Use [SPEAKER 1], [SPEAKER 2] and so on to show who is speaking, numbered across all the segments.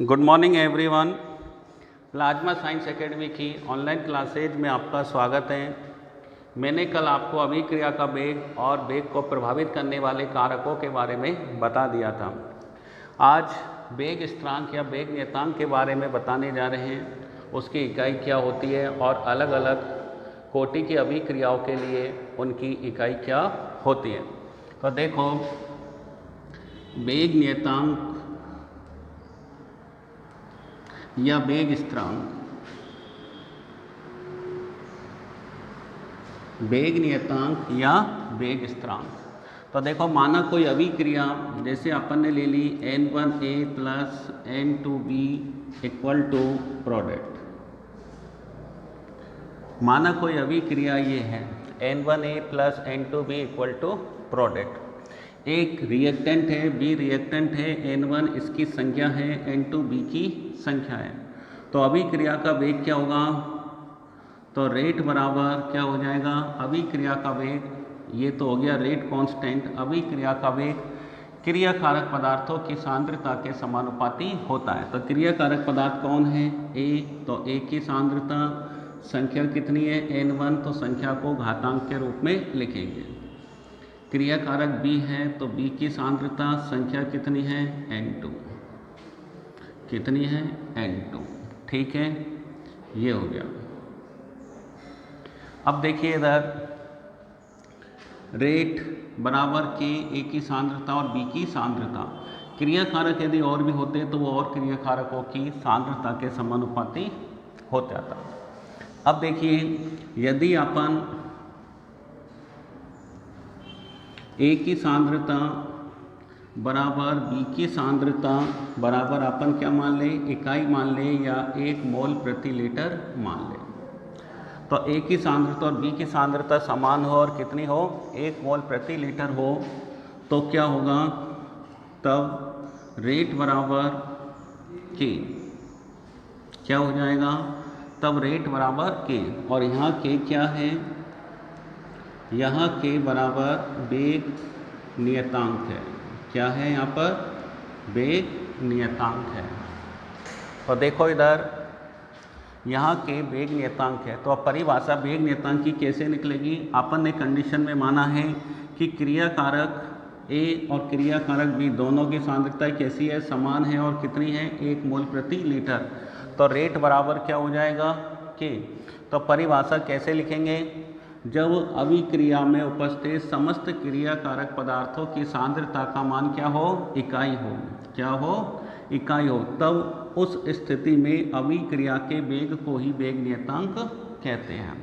[SPEAKER 1] Good morning everyone. Plasma science academy की online classes में आपका स्वागत है। मैंने कल आपको अभिक्रिया का वेग और वेग को प्रभावित करने वाले कारकों के बारे में बता दिया था। आज वेग स्थिरांक या वेग नियतांक के बारे में बताने जा रहे हैं। उसकी इकाई क्या होती है और अलग अलग कोटि की अभिक्रियाओं के लिए उनकी इकाई क्या होती है। तो देखो, वेग नियतांक या वेग स्थिरांक, वेग नियतांक या वेग स्थिरांक। तो देखो, माना कोई अभिक्रिया, जैसे अपन ने ले ली N1A plus N2B equal to product. माना कोई अभिक्रिया ये है N1A plus N2B equal to product. एक रिएक्टेंट है, बी रिएक्टेंट है, N1 इसकी संख्या है, N2 बी की संख्या है। तो अभिक्रिया का वेग क्या होगा? तो रेट बराबर क्या हो जाएगा? अभिक्रिया का वेग, ये तो हो गया रेट कांस्टेंट। अभिक्रिया का वेग क्रियाकारक पदार्थों की सांद्रता के समानुपाती होता है। तो क्रियाकारक पदार्थ कौन है? ए। तो ए की सांद्रता, संख्या कितनी है? N1, तो संख्या को घातांक के रूप में लिखेंगे। क्रियाकारक बी है, तो बी की सांद्रता, संख्या कितनी है? N2। कितनी है? N2। ठीक है, ये हो गया। अब देखिए इधर, रेट बराबर के, ए की सांद्रता और बी की सांद्रता। क्रियाकारक यदि और भी होते तो वो और क्रियाकारकों की सांद्रता के समानुपाती हो जाता। अब देखिए, यदि अपन ए की सांद्रता बराबर बी की सांद्रता बराबर अपन क्या मान लें? इकाई मान लें या 1 मोल प्रति लीटर मान लें। तो ए की सांद्रता और बी की सांद्रता समान हो और कितनी हो? 1 मोल प्रति लीटर हो, तो क्या होगा? तब रेट बराबर के क्या हो जाएगा? तब रेट बराबर के, और यहाँ के क्या है? यहाँ के बराबर वेग नियतांक है। क्या है यहाँ पर? वेग नियतांक है। तो देखो इधर, यहाँ के वेग नियतांक है। तो अब परिभाषा वेग नियतांक की कैसे निकलेगी? अपन ने कंडीशन में माना है कि क्रियाकारक ए और क्रियाकारक बी दोनों की सांद्रता कैसी है? समान है। और कितनी है? 1 मोल प्रति लीटर। तो रेट बराबर क्या हो जाएगा? के। तो परिभाषा कैसे लिखेंगे? जब अभिक्रिया में उपस्थित समस्त क्रियाकारक पदार्थों की सांद्रता का मान क्या हो? इकाई हो। क्या हो? इकाई हो। तब उस स्थिति में अभिक्रिया के वेग को ही वेग नियतांक कहते हैं।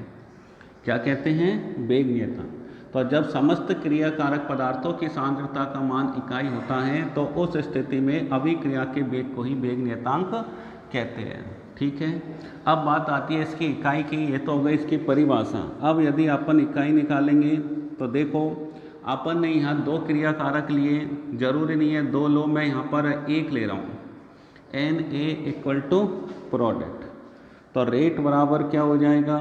[SPEAKER 1] क्या कहते हैं? वेग नियतांक। तो जब समस्त क्रियाकारक पदार्थों की सांद्रता का मान इकाई होता है तो उस स्थिति में अभिक्रिया के वेग को ही वेग नियतांक कहते हैं। ठीक है, अब बात आती है इसकी इकाई की। ये तो हो गई इसकी परिभाषा। अब यदि अपन इकाई निकालेंगे तो देखो, अपन ने यहाँ 2 क्रियाकारक लिए, जरूरी नहीं है 2 लो, मैं यहाँ पर 1 ले रहा हूँ। Na equal to product. तो रेट बराबर क्या हो जाएगा?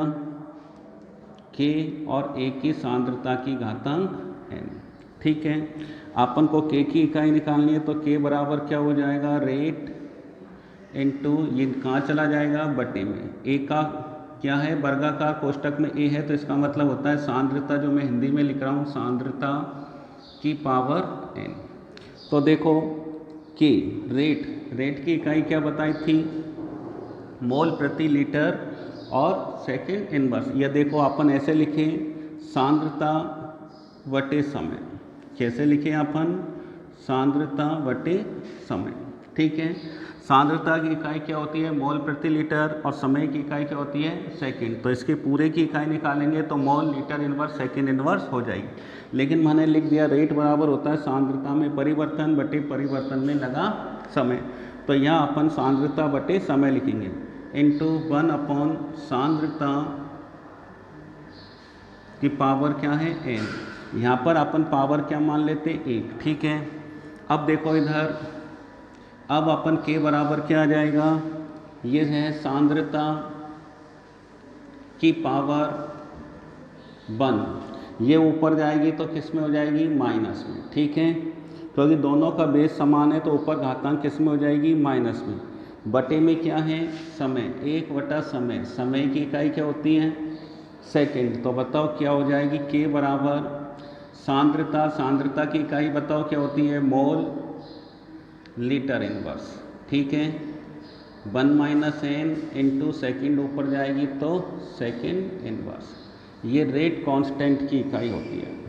[SPEAKER 1] K और A की सांद्रता की घातांक n। ठीक है, अपन को K की इकाई निकालनी है, तो K बराबर क्या हो जाएगा? रेट इनटू, ये कहाँ चला जाएगा? बटे में। A का क्या है? वर्गाकार कोष्टक में A है, तो इसका मतलब होता है सांद्रता, जो मैं हिंदी में लिख रहा हूँ, सांद्रता की पावर n। तो देखो, K रेट की इकाई क्या बताई थी? मोल प्रति लीटर और सेकेंड इनवर्स। यह देखो, अपन ऐसे लिखें, सांद्रता बटे समय। कैसे लिखें अपन? सांद्रता बटे समय। ठीक है, सांद्रता की इकाई क्या होती है? मोल प्रति लीटर, और समय की इकाई क्या होती है? सेकंड। तो इसके पूरे की इकाई निकालेंगे तो मोल, लीटर इनवर्स, सेकंड इनवर्स हो जाएगी। लेकिन मैंने लिख दिया रेट बराबर होता है सांद्रता में परिवर्तन बटे परिवर्तन में लगा समय। तो यहाँ अपन सांद्रता बटे समय लिखेंगे, इंटू 1 अपॉन सांद्रता की पावर क्या है? n। यहाँ पर अपन पावर क्या मान लेते? 1। ठीक है, अब देखो इधर, अब अपन के बराबर क्या आ जाएगा? ये है सांद्रता की पावर 1। ये ऊपर जाएगी तो किस में हो जाएगी? माइनस में। ठीक है, क्योंकि दोनों का बेस समान है तो ऊपर घातांक किस में हो जाएगी? माइनस में। बटे में क्या है, समय, 1/समय, समय की इकाई क्या होती है, सेकंड। तो बताओ क्या हो जाएगी, के बराबर सांद्रता, सांद्रता की इकाई बताओ क्या होती है, मोल लीटर इनवर्स, ठीक है। 1 - n इंटू सेकेंड ऊपर जाएगी तो सेकेंड इनवर्स, ये रेट कांस्टेंट की इकाई होती है।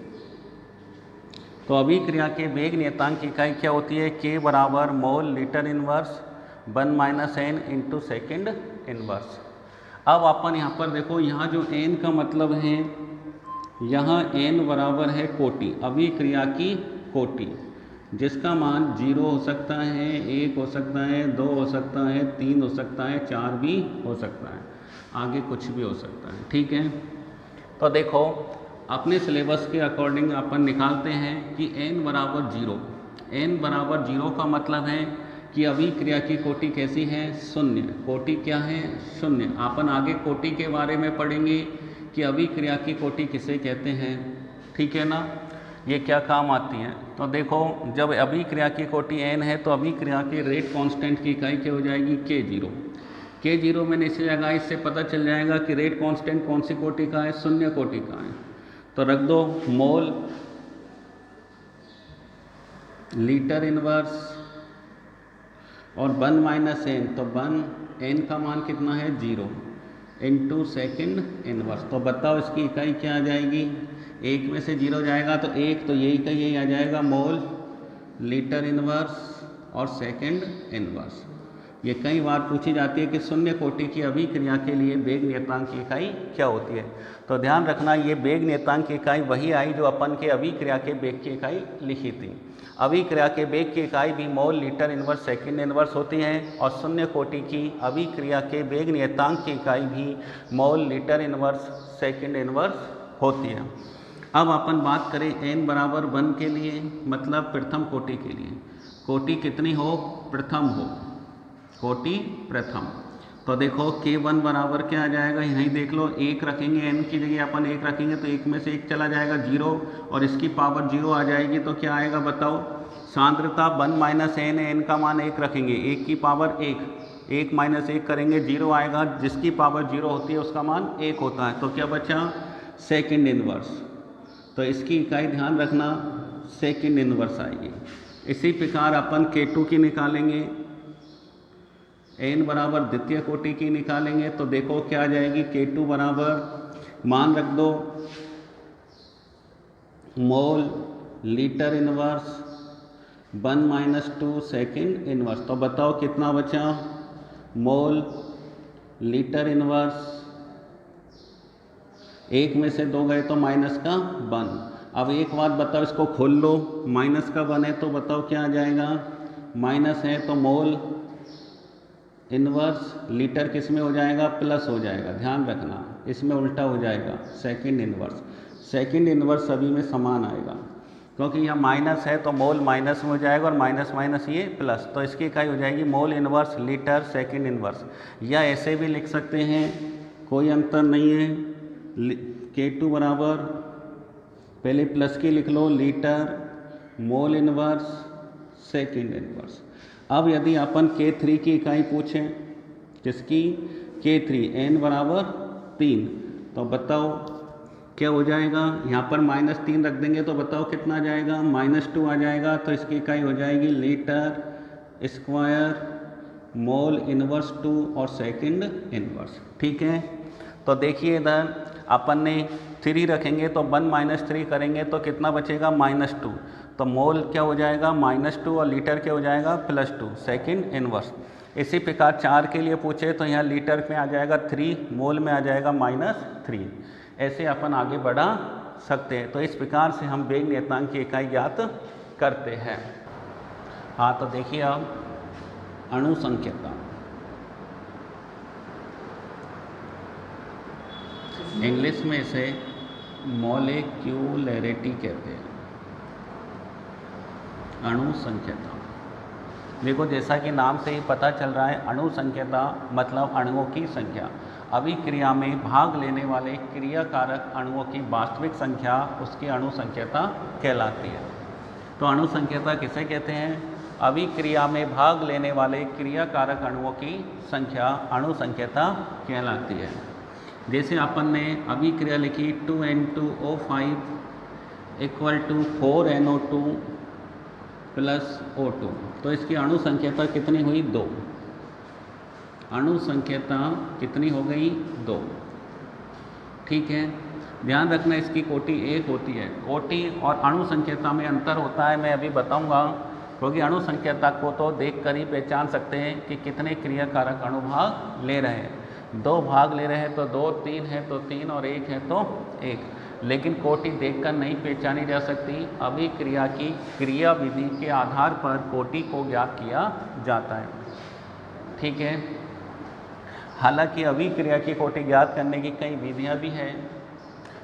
[SPEAKER 1] तो अभिक्रिया के वेग नियतांक की इकाई क्या होती है, के बराबर mole litre inverse 1 - n into second inverse. अब अपन यहाँ पर देखो, यहाँ जो n का मतलब है, यहाँ n बराबर है कोटि, अभिक्रिया की कोटि, जिसका मान 0 हो सकता है, 1 हो सकता है, 2 हो सकता है, 3 हो सकता है, 4 भी हो सकता है, आगे कुछ भी हो सकता है, ठीक है। तो देखो अपने सिलेबस के अकॉर्डिंग अपन निकालते हैं कि n बराबर 0, n बराबर 0 का मतलब है कि अभिक्रिया की कोटि कैसी है, शून्य। कोटि क्या है, शून्य। अपन आगे कोटि के बारे में पढ़ेंगे कि अभिक्रिया की कोटि किसे कहते हैं, ठीक है ना, ये क्या काम आती है। तो देखो जब अभिक्रिया की कोटि n है तो अभिक्रिया के रेट कांस्टेंट की इकाई क्या हो जाएगी, k0। k0 में नीचे जगह, इससे पता चल जाएगा कि रेट कांस्टेंट कौन सी कोटि का है, शून्य कोटि का है। तो रख दो मोल लीटर इनवर्स और 1 - n, तो 1 n का मान कितना है, 0 इंटू सेकेंड इनवर्स। तो बताओ इसकी इकाई क्या आ जाएगी, 1 में से 0 जाएगा तो 1, तो यही का यही आ जाएगा मोल लीटर इनवर्स और सेकेंड इनवर्स। ये कई बार पूछी जाती है कि शून्य कोटि की अभिक्रिया के लिए वेग नियतांक की इकाई क्या होती है। तो ध्यान रखना, ये वेग नियतांक की इकाई वही आई जो अपन के अभिक्रिया के वेग की इकाई लिखी थी। अभिक्रिया के वेग की इकाई भी mole litre inverse second inverse होती है और शून्य कोटि की अभिक्रिया के वेग नियतांक की इकाई भी mole litre inverse second inverse होती है। अब अपन बात करें n बराबर 1 के लिए, मतलब प्रथम कोटि के लिए। कोटि कितनी हो, प्रथम हो, कोटि प्रथम। तो देखो k1 बराबर क्या आ जाएगा, यहीं देख लो, 1 रखेंगे, n की जगह अपन 1 रखेंगे तो 1 में से 1 चला जाएगा, 0, और इसकी पावर 0 आ जाएगी। तो क्या आएगा बताओ, सांद्रता 1 - n, n का मान 1 रखेंगे, 1 की पावर 1, 1 - 1 करेंगे, 0 आएगा, जिसकी पावर 0 होती है उसका मान 1 होता है। तो क्या बचा, सेकेंड इनवर्स। तो इसकी इकाई ध्यान रखना सेकेंड इनवर्स आएगी। इसी प्रकार अपन k2 की निकालेंगे, n बराबर द्वितीय कोटि की निकालेंगे। तो देखो क्या आ जाएगी, k2 बराबर मान रख दो mole litre inverse 1 - 2 second inverse. तो बताओ कितना बचा, मोल लीटर इनवर्स, 1 में से 2 गए तो माइनस का 1। अब एक बात बताओ, इसको खोल लो, माइनस का 1 है तो बताओ क्या आ जाएगा, माइनस है तो मोल इनवर्स लीटर किस में हो जाएगा, प्लस हो जाएगा। ध्यान रखना इसमें उल्टा हो जाएगा, सेकंड इनवर्स। सेकंड इनवर्स सभी में समान आएगा, क्योंकि यहाँ माइनस है तो मोल माइनस में हो जाएगा और माइनस माइनस ये प्लस। तो इसकी इकाई हो जाएगी mole inverse litre second inverse. या ऐसे भी लिख सकते हैं, कोई अंतर नहीं है, k2 बराबर पहले प्लस की लिख लो, litre mole inverse second inverse. अब यदि अपन k3 की इकाई पूछें, किसकी, k3, n बराबर 3, तो बताओ क्या हो जाएगा, यहाँ पर -3 रख देंगे तो बताओ कितना आ जाएगा, -2 आ जाएगा। तो इसकी इकाई हो जाएगी लीटर स्क्वायर मोल इनवर्स 2 और सेकंड इनवर्स, ठीक है। तो देखिए इधर अपन ने 3 रखेंगे तो 1 - 3 करेंगे तो कितना बचेगा, -2। तो मोल क्या हो जाएगा, -2 और लीटर क्या हो जाएगा, +2 सेकंड इनवर्स। इसी प्रकार 4 के लिए पूछे तो यहाँ लीटर में आ जाएगा 3, मोल में आ जाएगा -3। ऐसे अपन आगे बढ़ा सकते हैं। तो इस प्रकार से हम वेग नियतांक की इकाई ज्ञात करते हैं। हाँ, तो देखिए अब अणु संख्यता, इंग्लिश में इसे मॉलिक्यूलरिटी कहते हैं, अणु संख्यता। देखो जैसा कि नाम से ही पता चल रहा है, अणु संख्यता मतलब अणुओं की संख्या। अभिक्रिया में भाग लेने वाले क्रियाकारक अणुओं की वास्तविक संख्या उसकी अणु संख्यता कहलाती है। तो अणु संख्यता किसे कहते हैं, अभिक्रिया में भाग लेने वाले क्रिया कारक अणुओं की संख्या अणु संख्यता कहलाती है। जैसे अपन ने अभिक्रिया लिखी 2N2O5 equal to 4NO2 plus O2, तो इसकी अणु संख्यता कितनी हुई? 2। अणु संख्यता कितनी हो गई? 2। ठीक है, ध्यान रखना इसकी कोटि 1 होती है। कोटि और अणु संख्यता में अंतर होता है, मैं अभी बताऊंगा, क्योंकि अणु संख्यता को तो देखकर ही पहचान सकते हैं कि कितने क्रिया कारक अणु भाग ले रहे हैं। 2 भाग ले रहे हैं तो 2, 3 है तो 3 और 1 है तो 1, लेकिन कोटि देखकर नहीं पहचानी जा सकती। अभिक्रिया की क्रिया विधि के आधार पर कोटि को ज्ञात किया जाता है। ठीक है, हालांकि अभिक्रिया की कोटि ज्ञात करने की कई विधियां भी हैं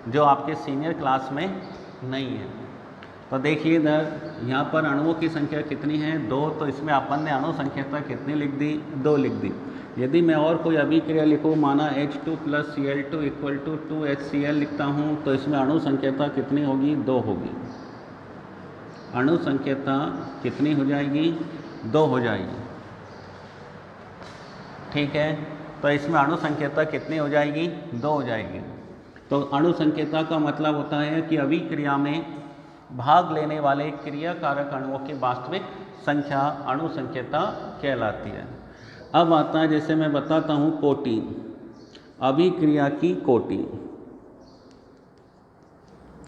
[SPEAKER 1] जो आपके सीनियर क्लास में नहीं है। तो देखिए इधर यहाँ पर अणुओं की संख्या कितनी है? 2, तो इसमें अपन ने अणु संख्यता कितनी लिख दी? 2 लिख दी। यदि मैं और कोई अभिक्रिया लिखूँ, माना H2 + Cl2 equal to 2HCl लिखता हूँ, तो इसमें अणु संख्यता कितनी होगी? 2 होगी। अणु संख्यता कितनी हो जाएगी? 2 हो जाएगी। ठीक है, तो इसमें अणु संख्यता कितनी हो जाएगी? 2 हो जाएगी। तो अणु संख्यता का मतलब होता है कि अभिक्रिया में भाग लेने वाले क्रिया कारक अणुओं की वास्तविक संख्या अणु संख्यता कहलाती है। अब आता है, जैसे मैं बताता हूँ, कोटि, अभिक्रिया की कोटि।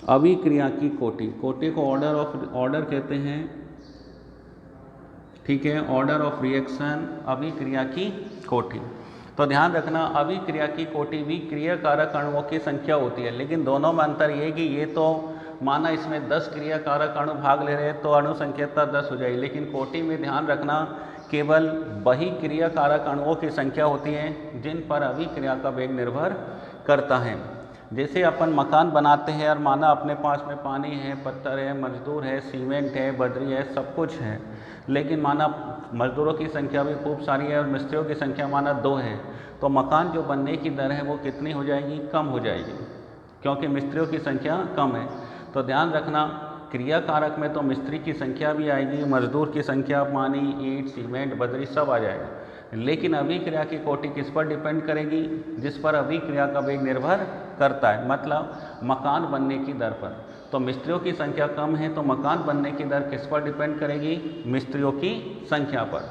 [SPEAKER 1] अभिक्रिया की कोटि, कोटि को ऑर्डर कहते हैं। ठीक है, ऑर्डर ऑफ रिएक्शन, अभिक्रिया की कोटि। तो ध्यान रखना, अभिक्रिया की कोटि भी क्रिया कारक अणुओं की संख्या होती है, लेकिन दोनों में अंतर ये कि ये तो माना इसमें 10 क्रिया कारक अणु भाग ले रहे हैं तो अणु संख्यता 10 हो जाएगी, लेकिन कोटि में ध्यान रखना केवल वही क्रिया कारक अणुओं की संख्या होती है जिन पर अभिक्रिया का वेग निर्भर करता है। जैसे अपन मकान बनाते हैं और माना अपने पास में पानी है, पत्थर है, मजदूर है, सीमेंट है, बजरी है, सब कुछ है, लेकिन माना मजदूरों की संख्या भी खूब सारी है और मिस्त्रियों की संख्या माना 2 है, तो मकान जो बनने की दर है वो कितनी हो जाएगी? कम हो जाएगी, क्योंकि मिस्त्रियों की संख्या कम है। तो ध्यान रखना, क्रिया कारक में तो मिस्त्री की संख्या भी आएगी, मजदूर की संख्या, पानी, ईंट, सीमेंट, बजरी सब आ जाएगा, लेकिन अभिक्रिया की कोटि किस पर डिपेंड करेगी? जिस पर अभिक्रिया का वेग निर्भर करता है, मतलब मकान बनने की दर पर। तो मिस्त्रियों की संख्या कम है तो मकान बनने की दर किस पर डिपेंड करेगी? मिस्त्रियों की संख्या पर।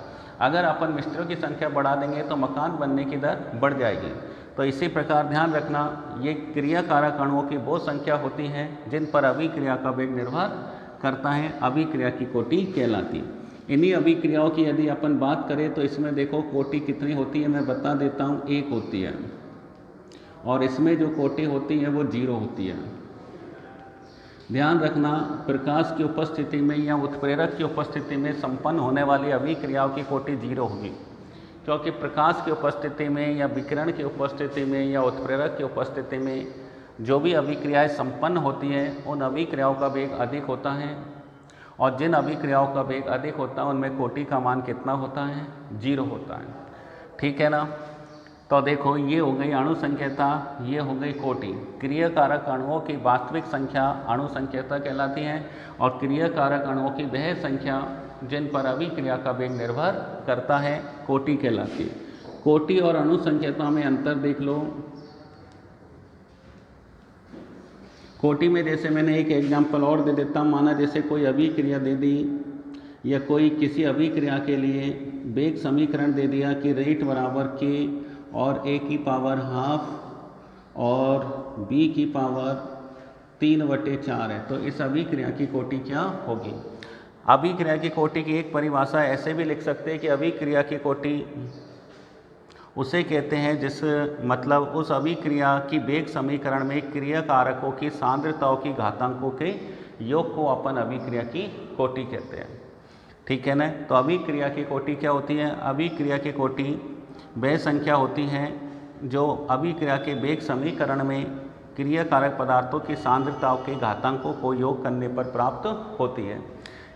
[SPEAKER 1] अगर अपन मिस्त्रियों की संख्या बढ़ा देंगे तो मकान बनने की दर बढ़ जाएगी। तो इसी प्रकार ध्यान रखना, ये क्रिया कारक अणुओं की वो संख्या होती है जिन पर अभिक्रिया का वेग निर्भर करता है, अभिक्रिया की कोटि कहलाती है। इन्हीं अभिक्रियाओं की यदि अपन बात करें तो इसमें देखो कोटि कितनी होती है, मैं बता देता हूँ, 1 होती है, और इसमें जो कोटि होती है वो 0 होती है। ध्यान रखना, प्रकाश की उपस्थिति में या उत्प्रेरक की उपस्थिति में संपन्न होने वाली अभिक्रियाओं की कोटि 0 होगी, क्योंकि प्रकाश की उपस्थिति में या विकिरण की उपस्थिति में या उत्प्रेरक की उपस्थिति में जो भी अभिक्रियाएं संपन्न होती हैं उन अभिक्रियाओं का वेग अधिक होता है, और जिन अभिक्रियाओं का वेग अधिक होता है उनमें कोटि का मान कितना होता है? 0 होता है। ठीक है ना। तो देखो, ये हो गई अणु संख्यता, ये हो गई कोटि। क्रिया कारक अणुओं की वास्तविक संख्या अणु संख्यता कहलाती है, और क्रिया कारक अणुओं की वह संख्या जिन पर अभिक्रिया का वेग निर्भर करता है कोटि कहलाती है। कोटि और अणु संख्यता में अंतर देख लो। कोटि में जैसे मैंने एक एग्जाम्पल और दे देता हूँ, माना जैसे कोई अभिक्रिया दे दी या कोई किसी अभिक्रिया के लिए वेग समीकरण दे दिया कि रेट बराबर k और a की पावर हाफ और b की पावर 3/4 है, तो इस अभिक्रिया की कोटि क्या होगी? अभिक्रिया की कोटि की एक परिभाषा ऐसे भी लिख सकते हैं कि अभिक्रिया की कोटि उसे कहते हैं जिस मतलब उस अभिक्रिया की वेग समीकरण में क्रिया कारकों की सांद्रताओं की घातांकों के योग को अपन अभिक्रिया की कोटि कहते हैं। ठीक है ना। तो अभिक्रिया की कोटि क्या होती है? अभिक्रिया की कोटि वह संख्या होती है जो अभिक्रिया के वेग समीकरण में क्रिया कारक पदार्थों की सांद्रताओं के घातांकों को योग करने पर प्राप्त होती है।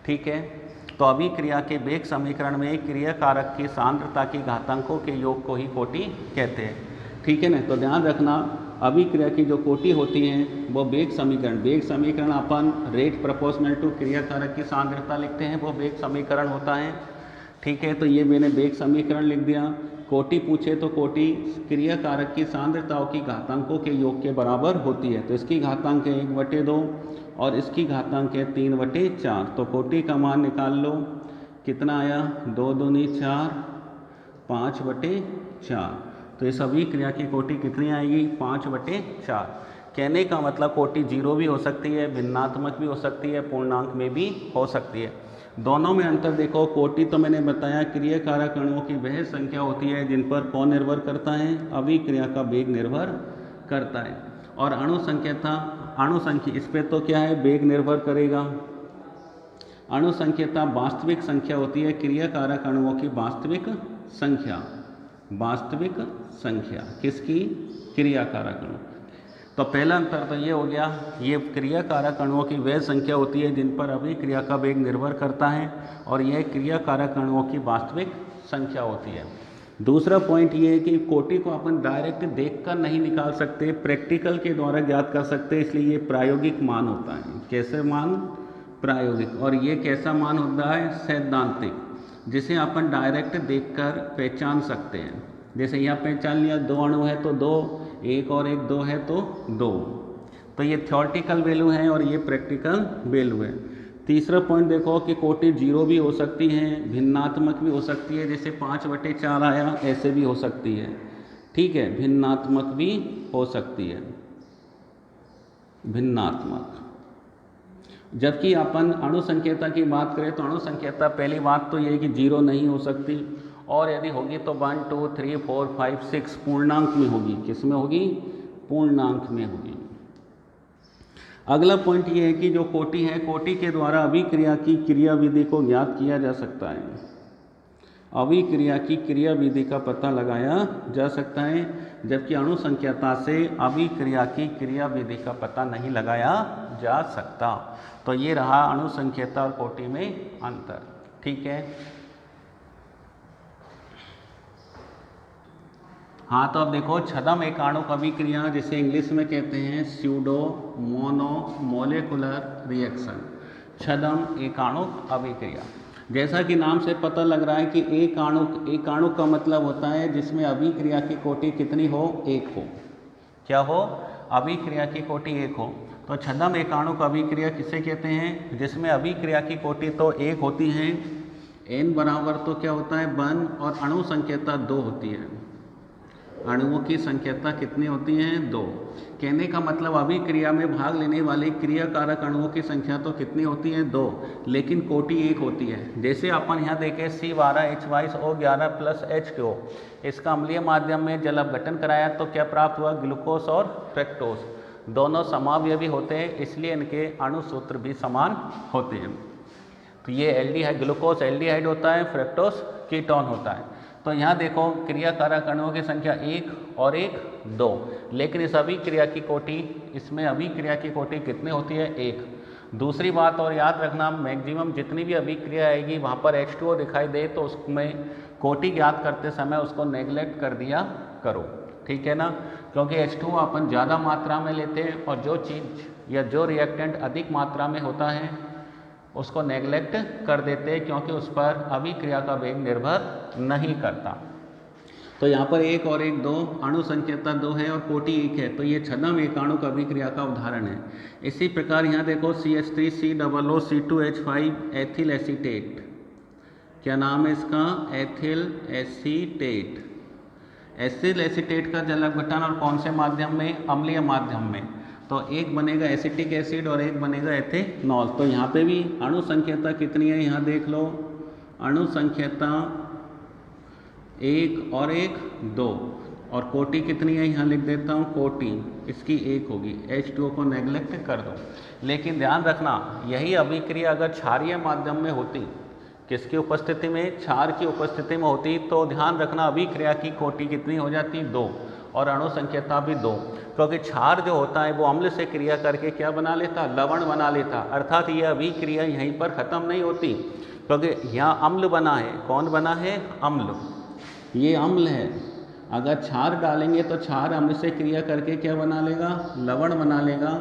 [SPEAKER 1] ठीक है। तो अभिक्रिया के वेग समीकरण में क्रिया कारक की सांद्रता की घातांकों के योग को ही कोटि कहते हैं। ठीक है ना। तो ध्यान रखना, अभिक्रिया की जो कोटि होती हैं वो वेग समीकरण अपन रेट प्रोपोर्शनल टू क्रिया कारक की सांद्रता लिखते हैं, वो वेग समीकरण होता है। ठीक है, तो ये मैंने वेग समीकरण लिख दिया। कोटि पूछे तो कोटि क्रिया कारक की सांद्रताओं की घातांकों के योग के बराबर होती है। तो इसकी घातांक है 1/2 और इसकी घातांक है 3/4। तो कोटि का मान निकाल लो, कितना आया, 2 दूनी 4, 5/4। तो इस अभिक्रिया की कोटि कितनी आएगी, 5/4। कहने का मतलब कोटि 0 भी हो सकती है, भिन्नात्मक भी हो सकती है, पूर्णांक में भी हो सकती है। दोनों में अंतर देखो, कोटि तो मैंने बताया क्रिया कारक अणुओं की वह संख्या होती है जिन पर कौन निर्भर करता है, अभिक्रिया का वेग निर्भर करता है। और अणु संख्या इस पर तो क्या है, वेग निर्भर करेगा। अणु संख्या वास्तविक संख्या होती है, क्रिया कारक अणुओं की वास्तविक संख्या किसकी, क्रिया कारक अणु। तो पहला अंतर तो ये हो गया, ये क्रिया कारक अणुओं की वह संख्या होती है जिन पर अभिक्रिया का वेग निर्भर करता है, और यह क्रिया कारक अणुओं की वास्तविक संख्या होती है। दूसरा पॉइंट ये है कि कोटि को अपन डायरेक्ट देखकर नहीं निकाल सकते, प्रैक्टिकल के द्वारा ज्ञात कर सकते, इसलिए ये प्रायोगिक मान होता है। कैसे मान, प्रायोगिक। और ये कैसा मान होता है, सैद्धांतिक, जिसे अपन डायरेक्ट देखकर पहचान सकते हैं। जैसे यहाँ पहचान लिया, 2 अणु है तो 2, 1 और 1 2 है तो 2। तो ये थ्योरेटिकल वैल्यू है और ये प्रैक्टिकल वैल्यू है। तीसरा पॉइंट देखो कि कोटि 0 भी हो सकती है, भिन्नात्मक भी हो सकती है, जैसे 5/4 आया ऐसे भी हो सकती है। ठीक है, भिन्नात्मक भी हो सकती है, भिन्नात्मक। जबकि अपन अणु संख्यता की बात करें तो अणु संख्यता पहली बात तो ये है कि 0 नहीं हो सकती, और यदि होगी तो 1 2 3 4 5 6 पूर्णांक में होगी। किस में होगी, पूर्णांक में होगी। अगला पॉइंट ये है कि जो कोटि है, कोटि के द्वारा अभिक्रिया की क्रियाविधि को ज्ञात किया जा सकता है। अभिक्रिया की क्रियाविधि का पता लगाया जा सकता है, जबकि अणु संख्यता से अभिक्रिया की क्रियाविधि का पता नहीं लगाया जा सकता। तो ये रहा अणु संख्यता और कोटि में अंतर। ठीक है, हाँ, तो अब देखो छद्म एकाणुक अभिक्रिया, जिसे इंग्लिश में कहते हैं स्यूडो मोनोमोलेकुलर रिएक्शन, छद्म एकाणुक अभिक्रिया। जैसा कि नाम से पता लग रहा है कि एकाणुक का मतलब होता है जिसमें अभिक्रिया की कोटि कितनी हो, 1 हो। क्या हो, अभिक्रिया की कोटि 1 हो। तो छद्म एकाणुक अभिक्रिया किसे कहते हैं, जिसमें अभिक्रिया की कोटि तो 1 होती है, n बराबर तो क्या होता है 1, और अणु संख्यता 2 होती है। अणुओं की संख्यता कितनी होती है, 2। कहने का मतलब अभिक्रिया में भाग लेने वाले क्रिया कारक अणुओं की संख्या तो कितनी होती है, 2, लेकिन कोटि 1 होती है। जैसे अपन यहाँ देखें C12H22O11 + H2O, इसका अम्लीय माध्यम में जल अपघटन कराया तो क्या प्राप्त हुआ, ग्लूकोज और फ्रक्टोज दोनों समावयवी होते हैं, इसलिए इनके अणु सूत्र भी समान होते हैं। तो ये एल्डिहाइड, ग्लूकोज एल्डिहाइड होता है, फ्रक्टोज कीटोन होता है। तो यहाँ देखो क्रिया कारक अणुओं की संख्या 1 और 1 2, लेकिन इस अभिक्रिया की कोटि, इसमें अभिक्रिया की कोटि कितनी होती है, 1। दूसरी बात और याद रखना, मैक्सिमम जितनी भी अभिक्रिया आएगी वहाँ पर H2O दिखाई दे तो उसमें कोटि ज्ञात करते समय उसको नेग्लेक्ट कर दिया करो। ठीक है ना, क्योंकि H2O अपन ज़्यादा मात्रा में लेते हैं और जो चीज़ या जो रिएक्टेंट अधिक मात्रा में होता है उसको नेग्लेक्ट कर देते हैं, क्योंकि उस पर अभिक्रिया का वेग निर्भर नहीं करता। तो यहाँ पर 1 और 1 2, अणु संख्यता 2 है और कोटि 1 है, तो ये छद्म एकाणुक अभिक्रिया का उदाहरण है। इसी प्रकार यहाँ देखो CH3COO C2H5 एथिल एसीटेट, क्या नाम है इसका, एथिल एसीटेट। एथिल एसीटेट का जल अपघटन और कौन से माध्यम में, अम्लीय माध्यम में। तो एक बनेगा एसिटिक एसिड और एक बनेगा एथेनॉल। तो यहाँ पे भी अणु संख्यता कितनी है, यहाँ देख लो, अणु संख्यता 1 और 1 2, और कोटि कितनी है, यहाँ लिख देता हूँ, कोटि इसकी 1 होगी। H2O को नेग्लेक्ट कर दो। लेकिन ध्यान रखना, यही अभिक्रिया अगर क्षारीय माध्यम में होती, किसकी उपस्थिति में, क्षार की उपस्थिति में होती, तो ध्यान रखना अभिक्रिया की कोटि कितनी हो जाती, 2, और अणु संख्यता भी 2, क्योंकि क्षार जो होता है वो अम्ल से क्रिया करके क्या बना लेता, लवण बना लेता। अर्थात ये अभिक्रिया यहीं पर ख़त्म नहीं होती, क्योंकि यहाँ अम्ल बना है। कौन बना है, अम्ल, ये अम्ल है, अगर क्षार डालेंगे तो क्षार अम्ल से क्रिया करके क्या बना लेगा, लवण बना लेगा,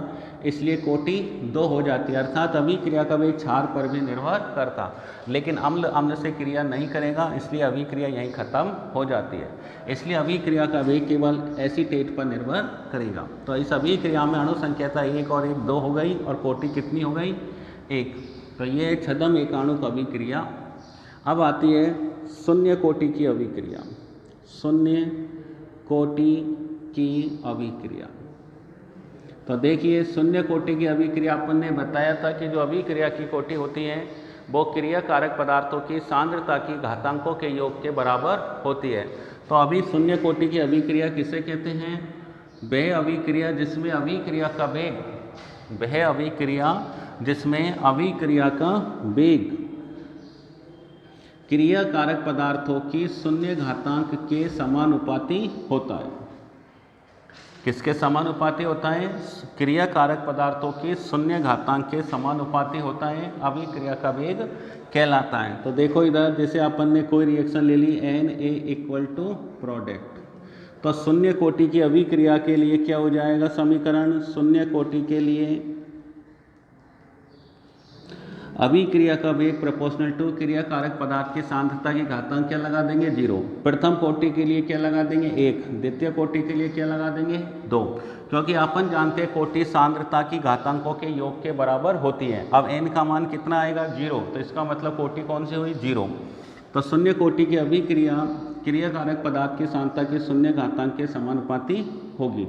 [SPEAKER 1] इसलिए कोटि 2 हो जाती है। अर्थात अभिक्रिया का वेग क्षार पर भी निर्भर करता, लेकिन अम्ल से क्रिया नहीं करेगा, इसलिए अभिक्रिया यहीं खत्म हो जाती है। इसलिए अभिक्रिया का वेग केवल एसीटेट पर निर्भर करेगा। तो इस अभिक्रिया में अणु संख्याता 1 और 1 2 हो गई और कोटि कितनी हो गई, 1। तो ये छद्म एकाणुक अभिक्रिया। अब आती है शून्य कोटि की अभिक्रिया। शून्य कोटि की अभिक्रिया, तो देखिए शून्य कोटि की अभिक्रिया अपन ने बताया था कि जो अभिक्रिया की कोटि होती है वो क्रिया कारक पदार्थों की सांद्रता की घातांकों के योग के बराबर होती है। तो अभी शून्य कोटि की अभिक्रिया किसे कहते हैं, वह अभिक्रिया जिसमें अभिक्रिया का वेग, वह अभिक्रिया जिसमें अभिक्रिया का वेग क्रिया कारक पदार्थों की शून्य घातांक के समानुपाती होता है। किसके समानुपाती होता है, क्रिया कारक पदार्थों की शून्य घातांक के समानुपाती होता है, अभिक्रिया का वेग कहलाता है। तो देखो इधर जैसे अपन ने कोई रिएक्शन ले ली Na इक्वल टू प्रोडक्ट, तो शून्य कोटि की अभिक्रिया के लिए क्या हो जाएगा समीकरण, शून्य कोटि के लिए अभिक्रिया का वेग प्रोपोर्शनल टू क्रिया कारक पदार्थ की सांद्रता की घातांक क्या लगा देंगे, 0। प्रथम कोटि के लिए क्या लगा देंगे, 1। द्वितीय कोटि के लिए क्या लगा देंगे, 2, क्योंकि अपन जानते हैं कोटि सांद्रता की घातांकों के योग के बराबर होती है। अब n का मान कितना आएगा, 0, तो इसका मतलब कोटि कौन सी हुई, 0। तो शून्य कोटि की अभिक्रिया क्रिया कारक पदार्थ की सांद्रता के शून्य घातांक के समानुपाती होगी।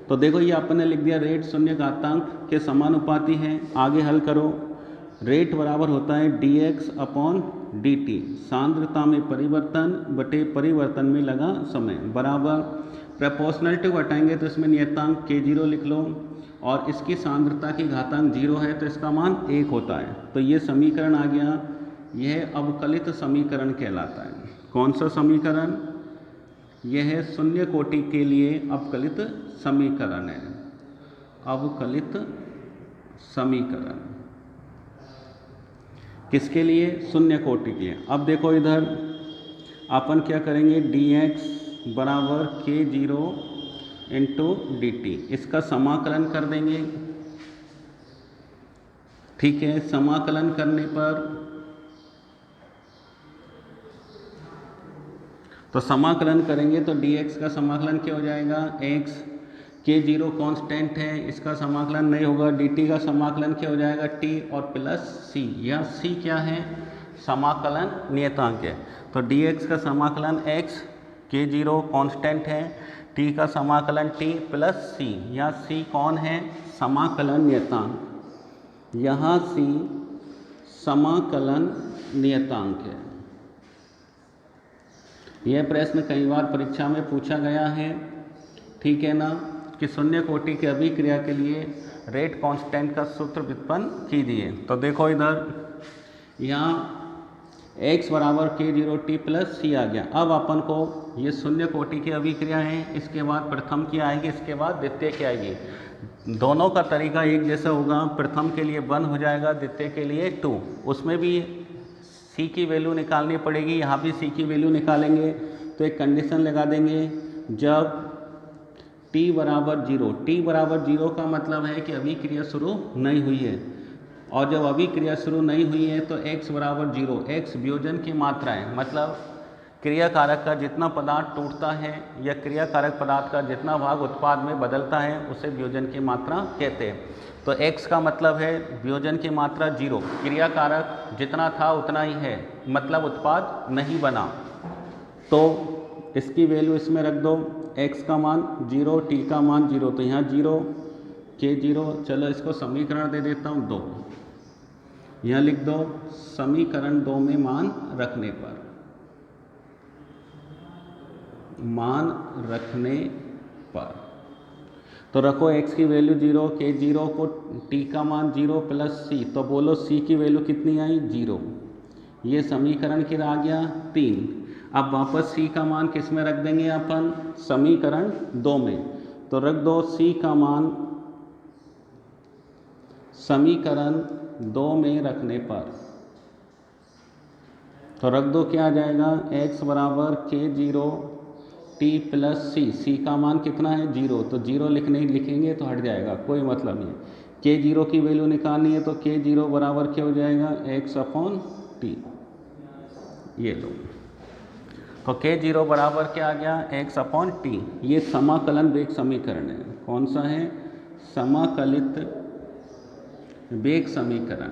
[SPEAKER 1] तो देखो ये अपन ने लिख दिया, रेट शून्य घातांक के समानुपाती है। आगे हल करो, रेट बराबर होता है dx अपॉन dt, सांद्रता में परिवर्तन बटे परिवर्तन में लगा समय, बराबर प्रोपोर्शनलिटी को हटाएंगे तो इसमें नियतांक k0 लिख लो, और इसकी सांद्रता की घातांक 0 है तो इसका मान 1 होता है। तो ये समीकरण आ गया, यह अवकलित समीकरण कहलाता है। कौन सा समीकरण, यह है शून्य कोटि के लिए अवकलित समीकरण है, अवकलित समीकरण। किसके लिए, शून्य कोटि के लिए। अब देखो इधर अपन क्या करेंगे, dx बराबर k0 इंटू dt, इसका समाकलन कर देंगे। ठीक है, समाकलन करने पर तो समाकलन करेंगे तो dx का समाकलन क्या हो जाएगा, x, k0 कांस्टेंट है, इसका समाकलन नहीं होगा। dt का समाकलन क्या हो जाएगा, t और प्लस c, यह c क्या है, समाकलन नियतांक है। तो dx का समाकलन x, k0 कांस्टेंट है, t का समाकलन t प्लस c, यह c कौन है, समाकलन नियतांक, यहाँ c समाकलन नियतांक है। यह प्रश्न कई बार परीक्षा में पूछा गया है, ठीक है ना, कि शून्य कोटि की अभिक्रिया के लिए रेट कांस्टेंट का सूत्र व्युत्पन्न कीजिए। तो देखो इधर यहाँ x बराबर k0 t प्लस c आ गया। अब अपन को ये शून्य कोटि की अभिक्रिया है, इसके बाद प्रथम की आएगी, इसके बाद द्वितीय की आएगी। दोनों का तरीका एक जैसा होगा, प्रथम के लिए 1 हो जाएगा, द्वितीय के लिए 2, उसमें भी c की वैल्यू निकालनी पड़ेगी, यहाँ भी c की वैल्यू निकालेंगे। तो एक कंडीशन लगा देंगे, जब t बराबर 0, t बराबर 0 का मतलब है कि अभिक्रिया शुरू नहीं हुई है, और जब अभिक्रिया शुरू नहीं हुई है तो x बराबर 0, x वियोजन की मात्रा है, मतलब क्रिया कारक का जितना पदार्थ टूटता है या क्रिया कारक पदार्थ का जितना भाग उत्पाद में बदलता है उसे वियोजन की मात्रा कहते हैं। तो x का मतलब है वियोजन की मात्रा 0, क्रिया कारक जितना था उतना ही है, मतलब उत्पाद नहीं बना, तो इसकी वैल्यू इसमें रख दो, x का मान 0, t का मान 0, तो यहाँ 0 k0, चलो इसको समीकरण दे देता हूँ 2, यहाँ लिख दो समीकरण 2 में मान रखने पर, मान रखने पर तो रखो x की वैल्यू 0, k0 को t का मान 0 प्लस c, तो बोलो c की वैल्यू कितनी आई, 0। ये समीकरण कितना आ गया, 3। अब वापस c का मान किस में रख देंगे अपन, समीकरण 2 में, तो रख दो c का मान समीकरण 2 में रखने पर, तो रख दो क्या आ जाएगा, x बराबर k0 टी प्लस सी, सी का मान कितना है 0, तो 0 लिखेंगे तो हट जाएगा, कोई मतलब नहीं है। के जीरो की वैल्यू निकालनी है तो के जीरो बराबर क्या हो जाएगा एक्स अपॉन टी, ये लो। तो के जीरो बराबर क्या आ गया एक्स अपॉन टी। ये समाकलन वेग समीकरण है। कौन सा है? समाकलित वेग समीकरण।